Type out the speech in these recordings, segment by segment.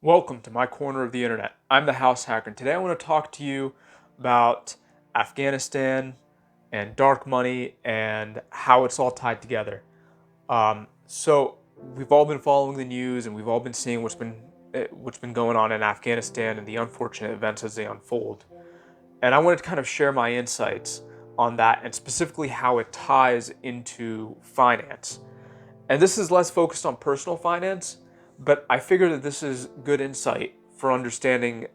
Welcome to my corner of the internet. I'm the House Hacker, and today I want to talk to you about Afghanistan and dark money and how it's all tied together. So we've all been following the news, and we've all been seeing what's been going on in Afghanistan and the unfortunate events as they unfold. And I wanted to kind of share my insights on that, and specifically how it ties into finance. And this is less focused on personal finance, but I figure that this is good insight for understanding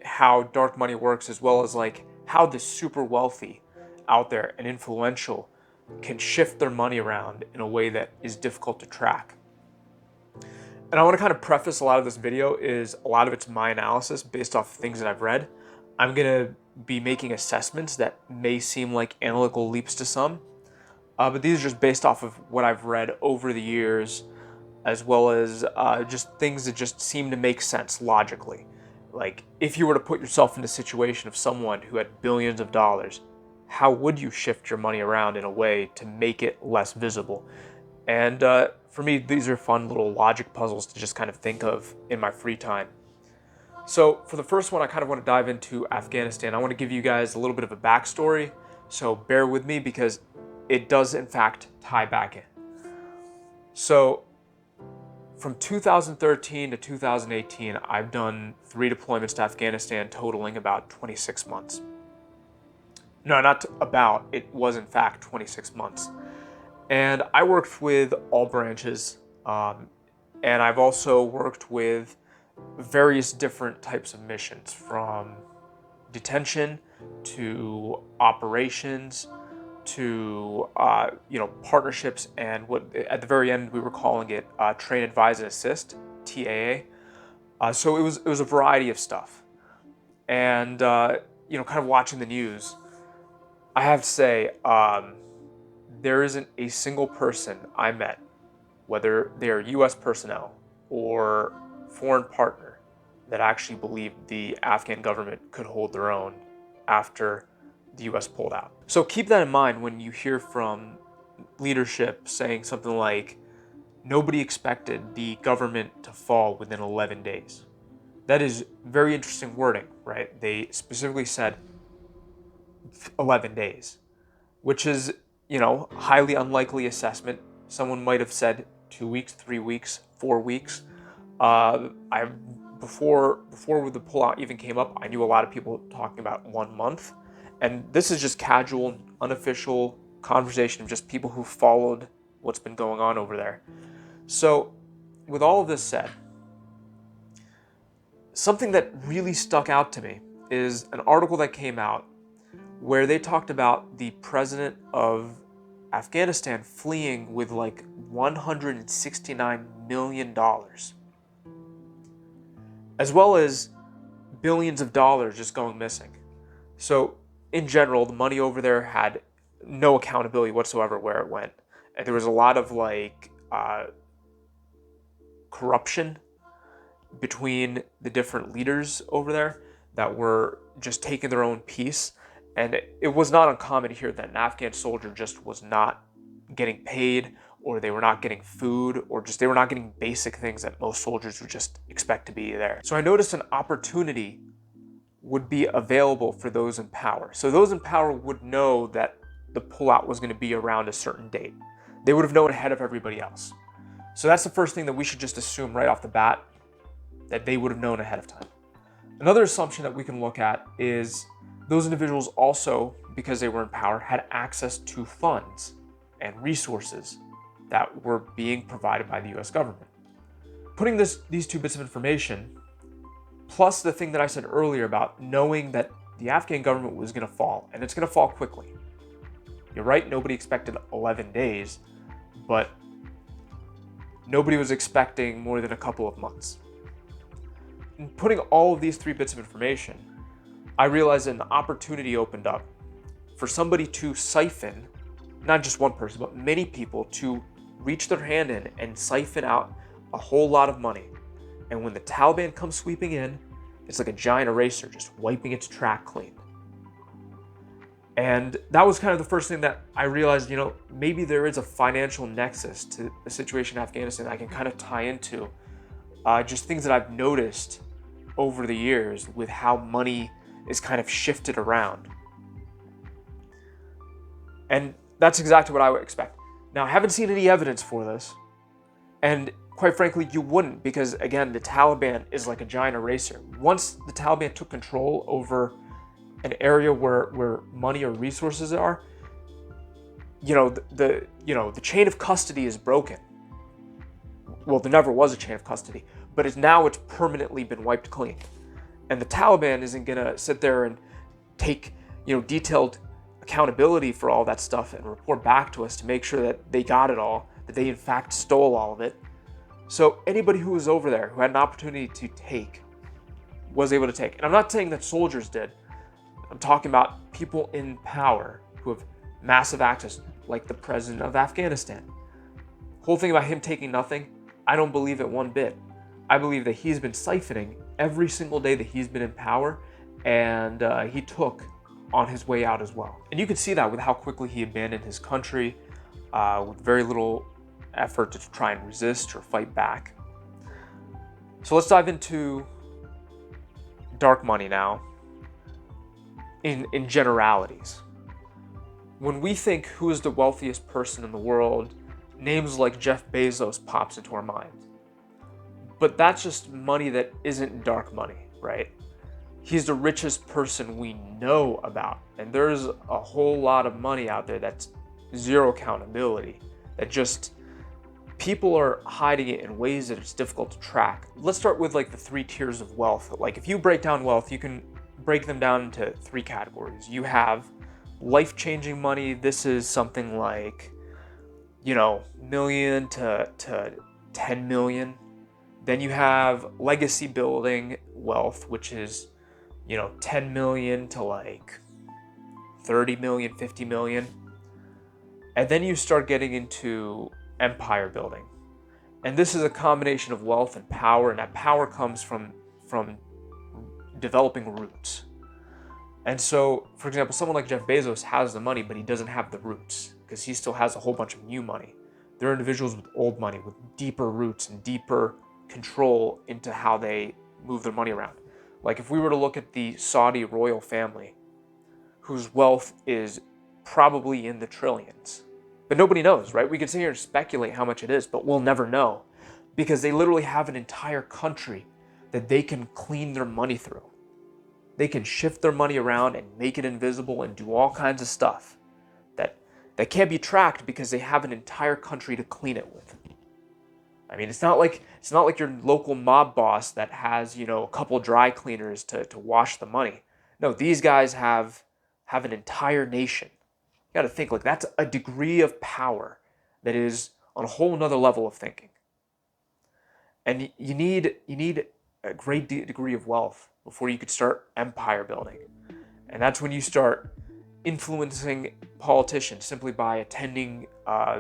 how dark money works, as well as like how the super wealthy out there and influential can shift their money around in a way that is difficult to track. And I want to kind of preface a lot of this video is a lot of it's my analysis based off things that I've read. I'm going to be making assessments that may seem like analytical leaps to some, but these are just based off of what I've read over the years, as well as just things that just seem to make sense logically. Like, if you were to put yourself in the situation of someone who had billions of dollars, how would you shift your money around in a way to make it less visible? And for me, these are fun little logic puzzles to just kind of think of in my free time. So for the first one, I kind of want to dive into Afghanistan. I want to give you guys a little bit of a backstory, so bear with me because it does in fact tie back in. So from 2013 to 2018, I've done 3 deployments to Afghanistan totaling about 26 months. No, not about, it was in fact 26 months. And I worked with all branches, and I've also worked with various different types of missions, from detention to operations to partnerships, and what at the very end we were calling it train, advise, and assist, TAA. So it was a variety of stuff, and kind of watching the news, I have to say there isn't a single person I met, whether they're U.S. personnel or foreign partner, that actually believed the Afghan government could hold their own after the US pulled out. So keep that in mind when you hear from leadership saying something like, nobody expected the government to fall within 11 days. That is very interesting wording, right? They specifically said 11 days, which is, highly unlikely assessment. Someone might have said 2 weeks, 3 weeks, 4 weeks. I before the pullout even came up, I knew a lot of people talking about 1 month, and this is just casual, unofficial conversation of just people who followed what's been going on over there. So, with all of this said, something that really stuck out to me is an article that came out where they talked about the president of Afghanistan fleeing with like $169 million, as well as billions of dollars just going missing. So in general, the money over there had no accountability whatsoever where it went. And there was a lot of corruption between the different leaders over there that were just taking their own piece. And it was not uncommon to hear that an Afghan soldier just was not getting paid, or they were not getting food, or just they were not getting basic things that most soldiers would just expect to be there. So I noticed an opportunity would be available for those in power. So those in power would know that the pullout was going to be around a certain date. They would have known ahead of everybody else. So that's the first thing that we should just assume right off the bat, that they would have known ahead of time. Another assumption that we can look at is those individuals also, because they were in power, had access to funds and resources that were being provided by the US government. Putting these 2 bits of information, plus the thing that I said earlier about knowing that the Afghan government was going to fall, and it's going to fall quickly. You're right, nobody expected 11 days, but nobody was expecting more than a couple of months. And putting all of these 3 bits of information, I realized an opportunity opened up for somebody to siphon, not just one person, but many people to reach their hand in and siphon out a whole lot of money. And when the Taliban comes sweeping in, it's like a giant eraser just wiping its track clean. And that was kind of the first thing that I realized, maybe there is a financial nexus to the situation in Afghanistan that I can kind of tie into just things that I've noticed over the years with how money is kind of shifted around. And that's exactly what I would expect. Now, I haven't seen any evidence for this, and quite frankly, you wouldn't, because again, the Taliban is like a giant eraser. Once the Taliban took control over an area where money or resources are, the chain of custody is broken. Well, there never was a chain of custody, but it's permanently been wiped clean. And the Taliban isn't gonna sit there and take, detailed accountability for all that stuff and report back to us to make sure that they got it all, that they in fact stole all of it. So anybody who was over there who had an opportunity to take was able to take. And I'm not saying that soldiers did. I'm talking about people in power who have massive access, like the president of Afghanistan. The whole thing about him taking nothing, I don't believe it one bit. I believe that he's been siphoning every single day that he's been in power, and he took on his way out as well. And you can see that with how quickly he abandoned his country, with very little effort to try and resist or fight back. So let's dive into dark money now in generalities. When we think who is the wealthiest person in the world, names like Jeff Bezos pops into our mind. But that's just money that isn't dark money, right? He's the richest person we know about. And there's a whole lot of money out there that's zero accountability, that just people are hiding it in ways that it's difficult to track. Let's start with like the 3 tiers of wealth. Like if you break down wealth, you can break them down into 3 categories. You have life-changing money. This is something like, million to 10 million. Then you have legacy building wealth, which is, 10 million to like 30 million, 50 million. And then you start getting into empire building. And this is a combination of wealth and power, and that power comes from developing roots. And so, for example, someone like Jeff Bezos has the money, but he doesn't have the roots because he still has a whole bunch of new money. There are individuals with old money, with deeper roots and deeper control into how they move their money around. Like if we were to look at the Saudi royal family, whose wealth is probably in the trillions, but nobody knows, right? We can sit here and speculate how much it is, but we'll never know because they literally have an entire country that they can clean their money through. They can shift their money around and make it invisible and do all kinds of stuff that can't be tracked because they have an entire country to clean it with. I mean, it's not like your local mob boss that has, a couple dry cleaners to wash the money. No, these guys have an entire nation. You got to think like that's a degree of power that is on a whole nother level of thinking. And you need a great degree of wealth before you could start empire building. And that's when you start influencing politicians simply by attending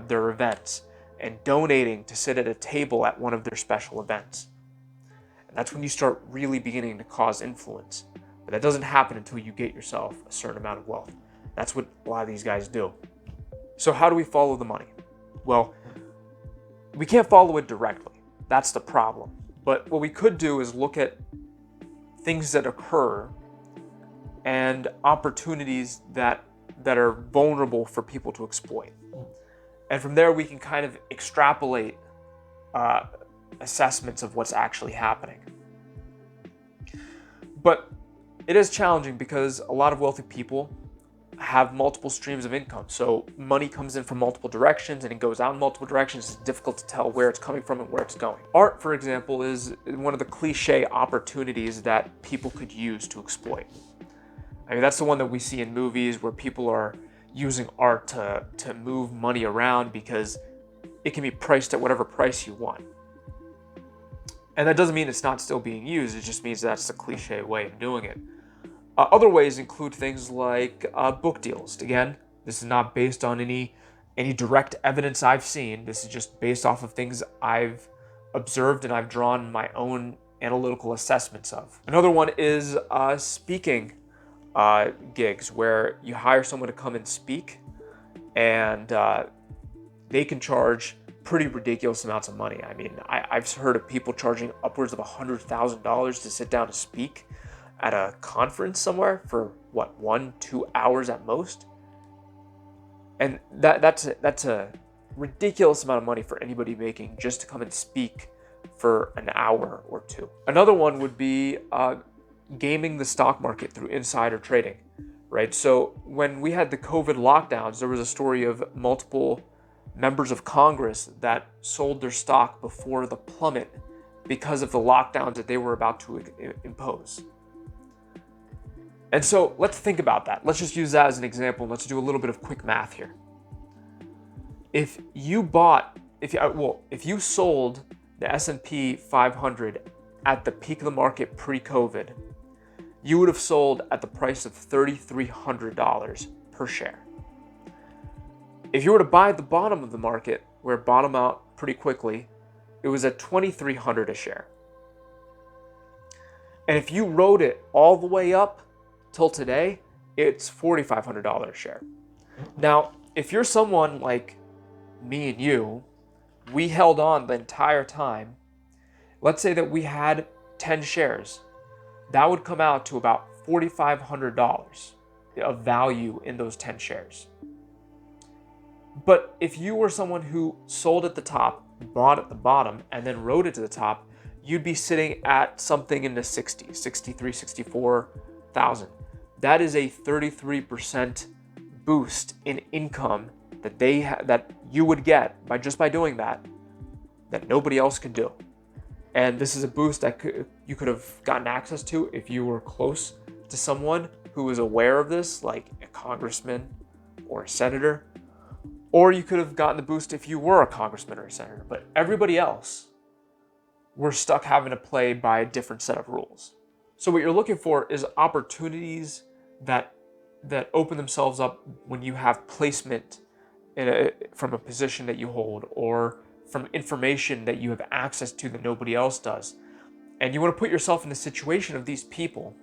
their events and donating to sit at a table at one of their special events. And that's when you start really beginning to cause influence. But that doesn't happen until you get yourself a certain amount of wealth. That's what a lot of these guys do. So how do we follow the money? Well, we can't follow it directly. That's the problem. But what we could do is look at things that occur and opportunities that are vulnerable for people to exploit. And from there, we can kind of extrapolate assessments of what's actually happening. But it is challenging because a lot of wealthy people have multiple streams of income. So money comes in from multiple directions and it goes out in multiple directions. It's difficult to tell where it's coming from and where it's going. Art, for example, is one of the cliche opportunities that people could use to exploit. I mean, that's the one that we see in movies where people are using art to move money around because it can be priced at whatever price you want. And that doesn't mean it's not still being used. It just means that's the cliche way of doing it. Other ways include things like book deals. Again, this is not based on any direct evidence I've seen. This is just based off of things I've observed and I've drawn my own analytical assessments of. Another one is speaking gigs, where you hire someone to come and speak, and they can charge pretty ridiculous amounts of money. I mean, I've heard of people charging upwards of $100,000 to sit down to speak at a conference somewhere for what, 1-2 hours at most. And that's a ridiculous amount of money for anybody making just to come and speak for an hour or two. Another one would be gaming the stock market through insider trading, right? So when we had the COVID lockdowns, there was a story of multiple members of Congress that sold their stock before the plummet because of the lockdowns that they were about to impose. And so let's think about that. Let's just use that as an example. Let's do a little bit of quick math here. If you sold the S&P 500 at the peak of the market pre-COVID, you would have sold at the price of $3,300 per share. If you were to buy at the bottom of the market, where it bottomed out pretty quickly, it was at $2,300 a share. And if you rode it all the way up till today, it's $4,500 a share. Now, if you're someone like me and you, we held on the entire time. Let's say that we had 10 shares. That would come out to about $4,500 of value in those 10 shares. But if you were someone who sold at the top, bought at the bottom, and then rode it to the top, you'd be sitting at something in the 60s, 63, 64,000. That is a 33% boost in income that that you would get by doing that nobody else can do. And this is a boost that you could have gotten access to if you were close to someone who was aware of this, like a congressman or a senator. Or you could have gotten the boost if you were a congressman or a senator. But everybody else, we're stuck having to play by a different set of rules. So what you're looking for is opportunities that open themselves up when you have placement from a position that you hold, or from information that you have access to that nobody else does. And you want to put yourself in the situation of these people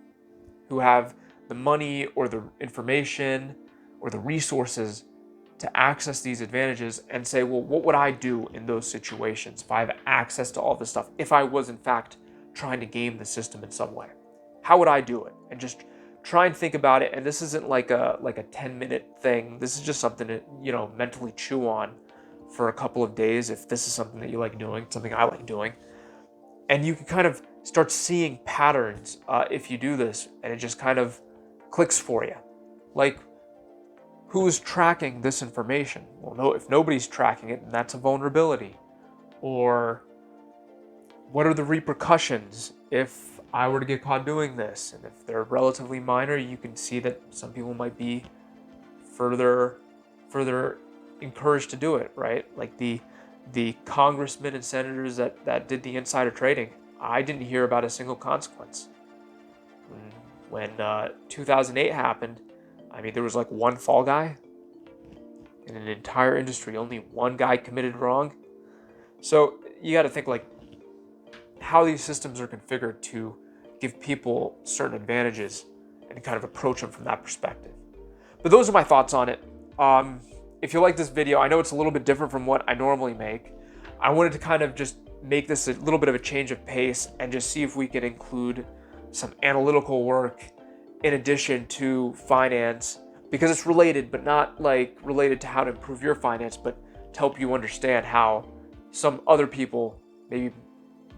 who have the money or the information or the resources to access these advantages, and say, well, what would I do in those situations if I have access to all this stuff? If I was in fact trying to game the system in some way, how would I do it? And just try and think about it. And this isn't like a 10-minute thing. This is just something to, mentally chew on for a couple of days if this is something that you like doing, something I like doing. And you can kind of start seeing patterns if you do this, and it just kind of clicks for you. Like, who's tracking this information? Well, no, if nobody's tracking it, then that's a vulnerability. Or what are the repercussions if I were to get caught doing this? And if they're relatively minor, you can see that some people might be further encouraged to do it, right? Like the congressmen and senators that did the insider trading, I didn't hear about a single consequence. When 2008 happened, I mean, there was like one fall guy in an entire industry. Only one guy committed wrong. So you got to think like how these systems are configured to give people certain advantages and kind of approach them from that perspective. But those are my thoughts on it. If you like this video, I know it's a little bit different from what I normally make. I wanted to kind of just make this a little bit of a change of pace and just see if we can include some analytical work in addition to finance, because it's related, but not like related to how to improve your finance, but to help you understand how some other people, maybe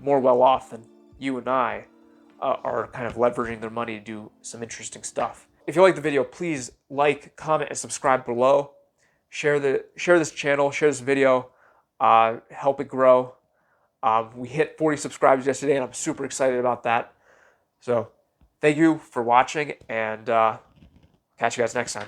more well off than you and I, are kind of leveraging their money to do some interesting stuff. If you like the video, please like, comment, and subscribe below. Share this channel, share this video, help it grow. We hit 40 subscribers yesterday, and I'm super excited about that. So thank you for watching, and catch you guys next time.